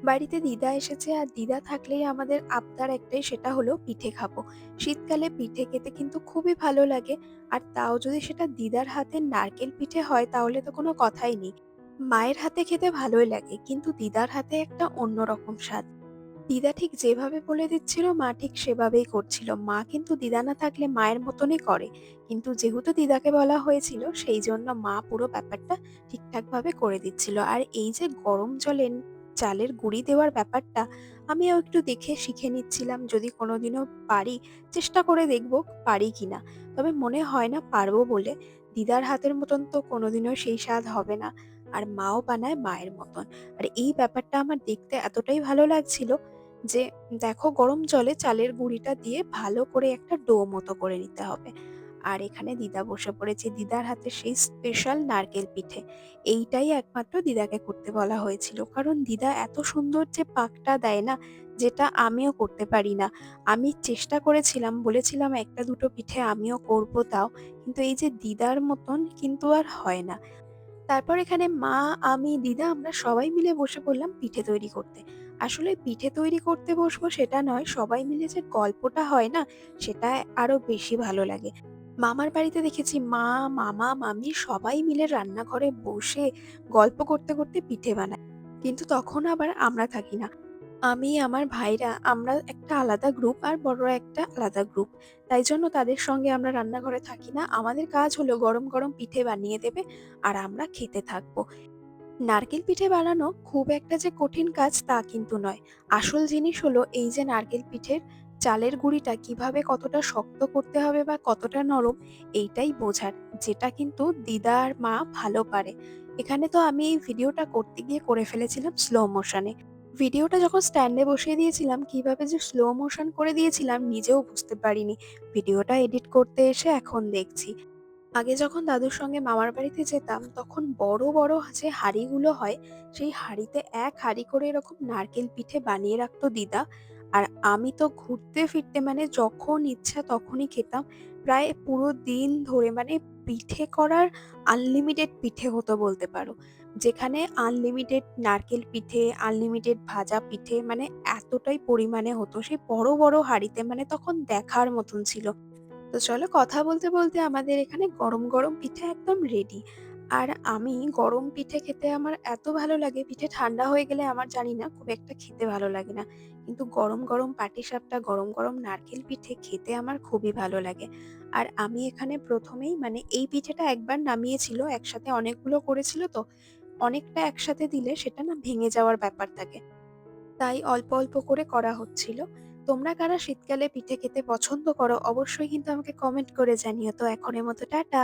বাড়িতে দিদা এসেছে আর দিদা থাকলেই আমাদের আবদার একটাই, সেটা হলো পিঠে খাবো। শীতকালে পিঠে খেতে কিন্তু খুবই ভালো লাগে। আর তাও যদি সেটা দিদার হাতের নারকেল পিঠে হয় তাহলে তো কোনো কথাই নেই। মায়ের হাতে খেতে ভালোই লাগে কিন্তু দিদার হাতে একটা অন্যরকম স্বাদ। দিদা ঠিক যেভাবে বলে দিচ্ছিল মা ঠিক সেভাবেই করছিল। মা কিন্তু দিদা না থাকলে মায়ের মতনই করে। কিন্তু যেহেতু দিদাকে বলা হয়েছিল সেই জন্য মা পুরো ব্যাপারটা ঠিকঠাকভাবে করে দিচ্ছিল। আর এই যে গরম জলে চালের গুঁড়ি দেওয়ার ব্যাপারটা আমিও একটু দেখে শিখে নিচ্ছিলাম, যদি কোনোদিনও পারি চেষ্টা করে দেখব পারি কিনা। তবে মনে হয় না পারবো বলে। দিদার হাতের মতন তো কোনোদিনও সেই স্বাদ হবে না। আর মাও বানায় মায়ের মতন। আর এই ব্যাপারটা আমার দেখতে এতটাই ভালো লাগছিল যে দেখো, গরম জলে চালের গুঁড়িটা দিয়ে ভালো করে একটা ডো মতো করে নিতে হবে। আর এখানে দিদা বসে পড়েছে, দিদার হাতে সেই স্পেশাল নারকেল পিঠে। এইটাই একমাত্র দিদাকে করতে বলা হয়েছিল, কারণ দিদা এত সুন্দর যে পাকটা দেয় না, যেটা আমিও করতে পারি না। আমি চেষ্টা করেছিলাম, বলেছিলাম একটা দুটো পিঠে আমিও করব, তাও কিন্তু এই যে দিদার মতন কিন্তু আর হয় না। তারপর এখানে মা, আমি, দিদা আমরা সবাই মিলে বসে পড়লাম পিঠে তৈরি করতে। আসলে পিঠে তৈরি করতে বসবো সেটা নয়, সবাই মিলে যে গল্পটা হয় না, সেটা আরো বেশি ভালো লাগে। মামার বাড়িতে দেখেছি মা, মামা, মামি সবাই মিলে রান্নাঘরে বসে গল্প করতে করতে পিঠে বানায়। কিন্তু তখন আবার আমরা থাকি না। আমি, আমার ভাইরা আমরা একটা আলাদা গ্রুপ আর বড়রা একটা আলাদা গ্রুপ। তাই জন্য তাদের সঙ্গে আমরা রান্নাঘরে থাকি না। আমাদের কাজ হলো গরম গরম পিঠে বানিয়ে দেবে আর আমরা খেতে থাকবো। নারকেল পিঠে বানানো খুব একটা যে কঠিন কাজ তা কিন্তু নয়। আসল জিনিস হলো এই যে নারকেল পিঠের চালের গুঁড়িটা কিভাবে কতটা শক্ত করতে হবে বা কতটা নরম, এইটাই বোঝার, যেটা কিন্তু দিদা আর মা ভালো পারে। এখানে তো আমি এই ভিডিওটা করতে গিয়ে করে ফেলেছিলাম স্লো মোশনে। ভিডিওটা যখন স্ট্যান্ডে বসিয়ে দিয়েছিলাম কিভাবে যে স্লো মোশন করে দিয়েছিলাম নিজেও বুঝতে পারিনি। ভিডিওটা এডিট করতে এসে এখন দেখছি। আগে যখন দাদুর সঙ্গে মামার বাড়িতে যেতাম তখন বড় বড় যে হাঁড়িগুলো হয়, সেই হাঁড়িতে এক হাঁড়ি করে এরকম নারকেল পিঠে বানিয়ে রাখতো দিদা। আর আমি তো ঘুরতে ফিরতে মানে যখন ইচ্ছা তখনই খেতাম। প্রায় পুরো দিন ধরে মানে পিঠে করার আনলিমিটেড পিঠে হতো বলতে পারো। যেখানে আনলিমিটেড নারকেল পিঠে, আনলিমিটেড ভাজা পিঠে, মানে এতটাই পরিমাণে হতো সেই বড় বড় হাঁড়িতে, মানে তখন দেখার মতন ছিল। তো চলো, কথা বলতে বলতে আমাদের এখানে গরম গরম পিঠে একদম রেডি। আর আমি গরম পিঠে খেতে আমার এত ভালো লাগে, পিঠে ঠান্ডা হয়ে গেলে আমার জানি না খুব একটা খেতে ভালো লাগে না। কিন্তু গরম গরম পাটিসাপটা, গরম গরম নারকেল পিঠে খেতে আমার খুবই ভালো লাগে। আর আমি এখানে প্রথমেই মানে এই পিঠেটা একবার নামিয়েছিল, একসাথে অনেকগুলো করেছিল তো, অনেকটা একসাথে দিলে সেটা না ভেঙে যাওয়ার ব্যাপার থাকে। তাই অল্প অল্প করে করা হচ্ছিল। তোমরা কারা শীতকালে পিঠে খেতে পছন্দ করো অবশ্যই কিন্তু আমাকে কমেন্ট করে জানিও। তো এখনের মতো টাটা।